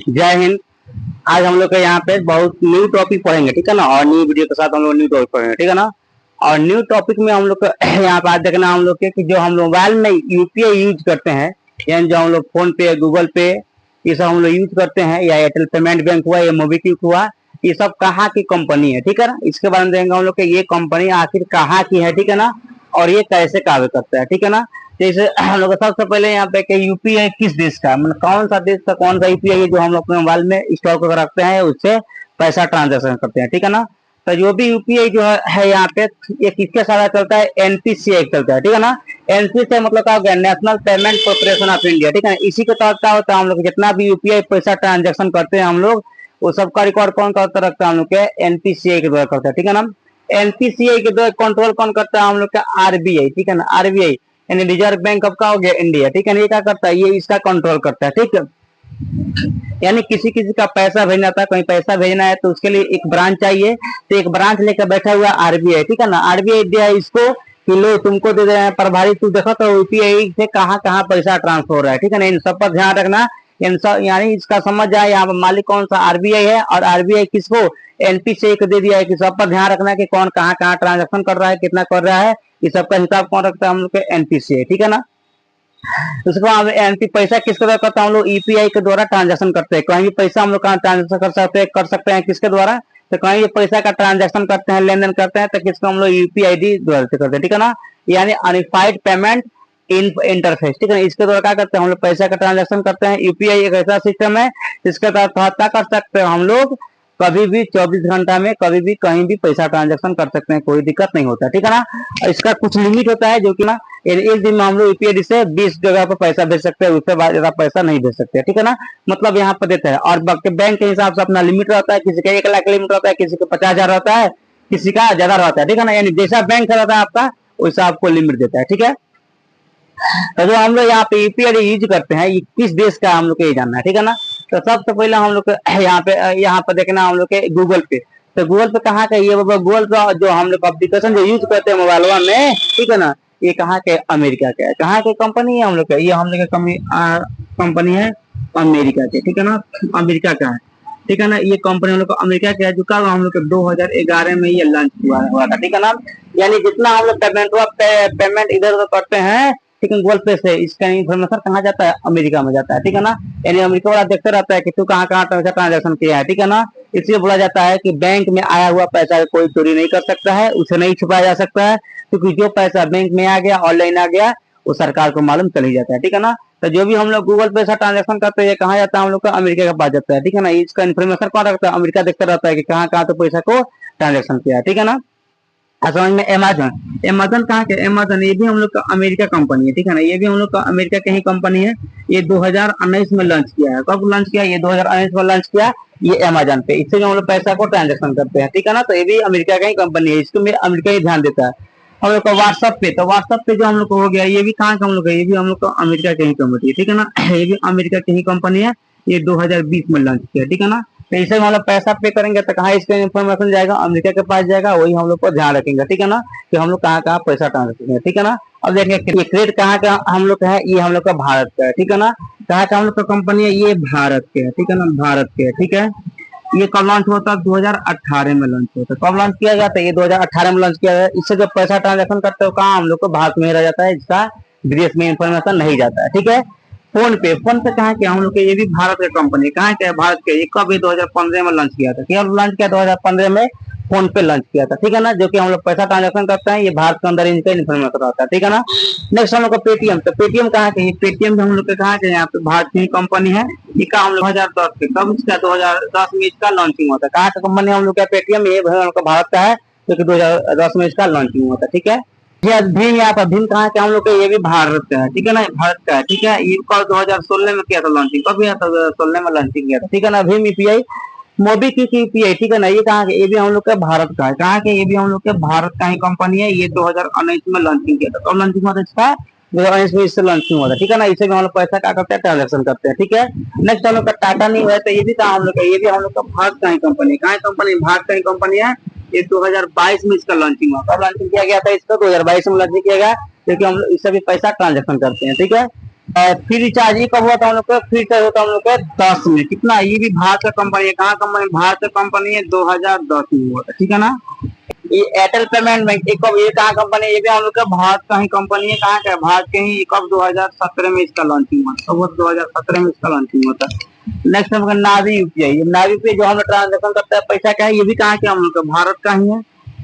जय हिंद। आज हम लोग के यहाँ पे बहुत न्यू टॉपिक पढ़ेंगे, ठीक है ना। और न्यू वीडियो के साथ हम लोग न्यू टॉपिक पढ़ेंगे, ठीक है ना। और न्यू टॉपिक में हम लोग यहाँ पे आज देखना हम लोग के कि जो हम लोग मोबाइल में यूपीआई यूज करते हैं, यानी जो हम लोग फोन पे, गूगल पे, ये सब हम लोग यूज करते हैं, या एयरटेल पेमेंट बैंक हुआ, या मोबीक्विक हुआ, ये सब कहाँ की कंपनी है, ठीक है ना। इसके बारे में देखेंगे हम लोग के ये कंपनी आखिर कहाँ की है, ठीक है ना, और ये कैसे कार्य करता है, ठीक है ना। जैसे हम लोग सबसे पहले यहाँ पे कि यूपीआई किस देश का, मतलब कौन सा देश का कौन सा यूपीआई है जो हम लोग अपने मोबाइल में स्टॉक कर रखते हैं, उससे पैसा ट्रांजेक्शन करते हैं, ठीक है ना। तो जो भी यूपीआई जो है यहाँ पे ये किसके साथ चलता है, एनपीसीआई चलता है, ठीक है ना। एनपीसीआई मतलब क्या हो गया, national payment corporation of India, ठीक है। इसी के तहत क्या होता है, हम लोग जितना भी यूपीआई पैसा ट्रांजेक्शन करते हैं हम लोग, वो सबका रिकॉर्ड कौन करता रखता है, हम लोग के एनपीसीआई के द्वारा करता है, ठीक है ना। एनपीसीआई के द्वारा कंट्रोल कौन करता है, हम लोग का आरबीआई, ठीक है ना। आरबीआई यानी रिजर्व बैंक ऑफ का हो गया इंडिया, ठीक है। ये क्या करता है, ये इसका कंट्रोल करता है, ठीक है। यानी किसी किसी का पैसा भेजना था, कहीं पैसा भेजना है तो उसके लिए एक ब्रांच चाहिए, तो एक ब्रांच लेकर बैठा हुआ आरबीआई, ठीक है ना। आरबीआई दिया इसको कि लो तुमको दे रहे हैं प्रभारी, तू देखो तो यूपीआई से कहाँ कहाँ पैसा ट्रांसफर हो रहा है, ठीक है ना। इन सब पर ध्यान रखना, यानी इसका समझ जाए यहाँ पर मालिक कौन सा आरबीआई है, और आरबीआई किसको, एनपीसीआई को दे दिया है कि सब पर ध्यान रखना कि कौन कहाँ कहाँ ट्रांजेक्शन कर रहा है, कितना कर रहा है, ये सबका हिसाब कौन रखता है, हम लोग के एनपीसीआई, ठीक है ना। उसको हम एनपी पैसा किसके द्वारा करते हैं, हम लोग यूपीआई के द्वारा ट्रांजेक्शन करते हैं। कहीं भी पैसा हम लोग ट्रांजेक्शन कर सकते हैं किसके द्वारा, तो कहीं भी पैसा का ट्रांजेक्शन करते हैं, लेन देन करते हैं, तो किसको हम लोग यूपीआईडी द्वारा से करते हैं, ठीक है ना। यानी अनइफाइड पेमेंट इंटरफेस, ठीक है। इसके द्वारा क्या करते हैं, हम लोग पैसा का ट्रांजेक्शन करते हैं। यूपीआई एक ऐसा सिस्टम है जिसके तहत क्या कर सकते हैं हम लोग, कभी भी 24 घंटा में कभी भी कहीं भी पैसा ट्रांजेक्शन कर सकते हैं, कोई दिक्कत नहीं होता, ठीक है ना। इसका कुछ लिमिट होता है जो कि ना एक दिन में हम लोग यूपीआई से 20 जगह पर पैसा भेज सकते हैं, उससे ज्यादा पैसा नहीं भेज सकते, ठीक है ना। मतलब यहाँ पर देते हैं, और बैंक के हिसाब से अपना लिमिट रहता है, किसी का 1 लाख लिमिट रहता है, किसी का 50,000 रहता है, किसी का ज्यादा रहता है, ठीक है ना। यानी जैसा बैंक का रहता है आपका वैसा आपको लिमिट देता है, ठीक है। तो जो हम लोग यहाँ पे यूपीआई यूज करते हैं, ये किस देश का हम लोग को ये जानना है, ठीक है ना। तो सबसे पहले हम लोग यहाँ पे देखना हम लोग के गूगल पे। तो गूगल पे कहाँ का, ये गूगल पे जो हम लोग एप्लीकेशन जो यूज करते हैं मोबाइल में, ठीक है ना, ये कहाँ के, अमेरिका के है। कहाँ के कंपनी है हम लोग का, ये हम लोग कंपनी है अमेरिका के, ठीक है ना। अमेरिका का है, ठीक है ना। ये कंपनी हम लोग को अमेरिका का है, जो का हम लोग के 2011 में ये लॉन्च हुआ था, ठीक है ना। यानी जितना हम लोग पेमेंट इधर उधर करते हैं, ठीक है, गूगल पे से, इसका इन्फॉर्मेशन कहाँ जाता है, अमेरिका में जाता है, ठीक है ना। यानी अमेरिका वाला देखते रहता है कि तू कहाँ कहाँ ट्रांजेक्शन किया है, ठीक है ना। इसलिए बोला जाता है कि बैंक में आया हुआ पैसा कोई चोरी नहीं कर सकता है, उसे नहीं छुपाया जा सकता है, क्योंकि जो पैसा बैंक में आ गया, ऑनलाइन आ गया, वो सरकार को मालूम चल ही जाता है, ठीक है ना। तो जो भी हम लोग गूगल पे से ट्रांजेक्शन करते हैं, कहाँ जाता है, हम लोग का अमेरिका के पास जाता है, ठीक है ना। इसका इन्फॉर्मेशन कौन रखता है, अमेरिका देखता रहता है कि कहाँ कहाँ तो पैसा को ट्रांजेक्शन किया है, ठीक है ना। समझ में। अमेजन कहाँ के, अमेजन ये भी हम लोग का अमेरिका कंपनी है, ठीक है ना। ये भी हम लोग का अमेरिका की ही कंपनी है। ये 2019 में लॉन्च किया है। कब लॉन्च किया, ये 2019 में लॉन्च किया ये अमेजन पे। इससे जो हम लोग पैसा को ट्रांजेक्शन करते हैं, ठीक है ना। तो ये भी अमेरिका का ही कंपनी है, इसको अमेरिका ही ध्यान देता है। हम लोग का व्हाट्सएप पे, तो व्हाट्सएप पे जो हम लोग को हो गया, ये भी कहाँ का हम लोग का, ये भी हम लोग का अमेरिका की ही कंपनी है, ठीक है ना। ये भी अमेरिका की ही कंपनी है, ये 2020 में लॉन्च किया, ठीक है ना। तो इसे हम लोग पैसा पे करेंगे तो कहाँ इसका इन्फॉर्मेशन जाएगा, अमेरिका के पास जाएगा, वही हम लोग को ध्यान रखेंगे, ठीक है ना, कि हम लोग कहाँ कहाँ पैसा ट्रांसफर करेंगे, ठीक है ना। अब देखेंगे क्रेडिट कहाँ का हम लोग का है, ये हम लोग का भारत का है, ठीक है ना। कहाँ का हम लोग का कंपनी है, ये भारत के है, ठीक है ना, भारत के है, ठीक है। ये कब लॉन्च होता है, 2018 में लॉन्च होता है। कब लॉन्च किया गया था, ये 2018 में लॉन्च किया गया। इससे जब पैसा ट्रांजेक्शन करते हो कहाँ, हम लोग को भारत में रह जाता है, इसका विदेश में इन्फॉर्मेशन नहीं जाता है, ठीक है। फोन पे कहाँ के हम लोग के, ये भी भारत के कंपनी, कहाँ के भारत के। ये कब 2015 में लॉन्च किया था, क्या लॉन्च किया 2015 में, फोन पे लॉन्च किया था, ठीक है ना। जो कि हम लोग पैसा ट्रांजेक्शन करते हैं, ये भारत के अंदर इनका इन्फॉर्मेशन रहता है, ठीक है ना। नेक्स्ट हम लोग का पेटीएम। तो पेटीएम कहाँ के, पेटीएम हम लोग के कहाँ के, यहाँ पे भारत की कंपनी है। इसका हम लोग 2010 के, कब इसका 2010 में इसका लॉन्चिंग होता है। कहाँ का कंपनी हम लोग का पेटीएम, ये हम लोग का भारत का है, जो कि 2010 में इसका लॉन्चिंग होता है, ठीक है। भीम यहाँ पर, भीम कहाँ के हम लोग का, ये भी भारत का है, ठीक है ना, भारत का है, ठीक है। ये कल 2016 में किया था लॉन्चिंग, कब किया था, 2016 में लॉन्चिंग किया था, ठीक है ना। भीम यूपीआई, मोबीक्विक यूपीआई, ठीक है ना। ये कहाँ के, ये भी हम लोग का भारत का है, कहाँ के, ये भी हम लोग के भारत का ही कंपनी है। ये 2019 में लॉन्चिंग किया था, कब लॉन्चिंग हुआ था इसका, 2019 में इससे लॉन्चिंग हुआ था, ठीक है ना। इससे भी हम लोग पैसा क्या करते हैं, ट्रांजेक्शन करते हैं, ठीक है। नेक्स्ट हम लोग का टाटा न्यू है, तो ये भी कहाँ हम लोग का, ये भी हम लोग का भारत का ही कंपनी, कहाँ कंपनी, भारत का ही कंपनी है। ये 2022 में इसका लॉन्चिंग हुआ, कब लॉन्चिंग किया गया था इसका, 2022 में लॉन्चिंग किया गया, क्योंकि हम लोग इससे भी पैसा ट्रांजेक्शन करते हैं, ठीक है। फ्री रिचार्ज ये कब हुआ था हम लोग का? फ्री रिचार्ज होता है हम लोग का 10 में। कितना? ये भी भारत का कंपनी है। कहाँ कंपनी? भारत का कंपनी है, 2010 में हुआ था, ठीक है ना। ये एयरटेल पेमेंट बैंक एक कब, ये कहाँ कंपनी है? ये भी हम लोग का भारत का ही कंपनी है। कहाँ का है? भारत के ही। कब? 2017 में इसका लॉन्चिंग हुआ था। 2017 में इसका लॉन्चिंग हुआ था। नेक्स्ट हम नावी यूपीआई। नावी यूपीआई जो हम लोग ट्रांजेक्शन करता है पैसा का है, ये भी कहाँ के? हम लोग का भारत का ही है।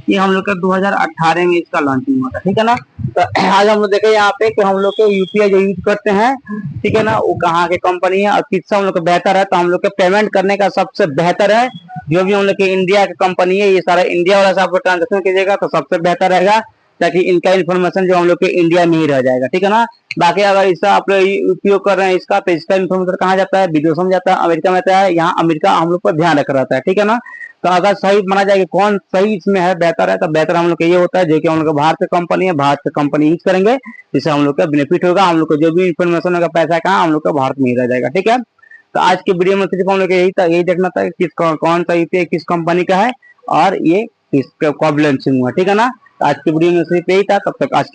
ये हम लोग का 2018 में इसका लॉन्चिंग हुआ था, ठीक है ना। तो आज हम लोग देखे यहाँ पे कि हम लोग के यूपीआई जो यूज करते हैं, ठीक है ना, वो कहाँ के कंपनी है और किससे हम लोग का बेहतर है। तो हम लोग के पेमेंट करने का सबसे बेहतर है जो भी हम लोग की इंडिया की कंपनी है, ये सारा इंडिया वाला से आप ट्रांजेक्शन कीजिएगा तो सबसे बेहतर रहेगा, ताकि इनका इन्फॉर्मेशन जो हम लोग के इंडिया में ही रह जाएगा, ठीक है ना। बाकी अगर इसका आप लोग उपयोग कर रहे हैं इसका, तो इसका इन्फॉर्मेशन कहाँ जाता है? विदेशों में जाता है, अमेरिका में जाता है। यहाँ अमेरिका हम लोग पर ध्यान रखा रहता है, ठीक है ना। तो अगर सही माना जाए कि कौन सही इसमें है, बेहतर है, तो बेहतर हम लोग का ये होता है जो कि हम लोग का भारत की कंपनी है, भारत की कंपनी यूज करेंगे, जिससे हम लोग का बेनिफिट होगा। हम लोग को जो भी इन्फॉर्मेशन होगा, पैसा कहाँ, हम लोग का भारत में ही रह जाएगा, ठीक है। तो आज की वीडियो में सिर्फ हम लोग यही था, यही देखना था कि किस कौन सा यूपीआई किस कंपनी का है और ये किस कब लॉन्चिंग हुआ, ठीक है ना। तो आज की वीडियो में सिर्फ यही था। तब तक आज के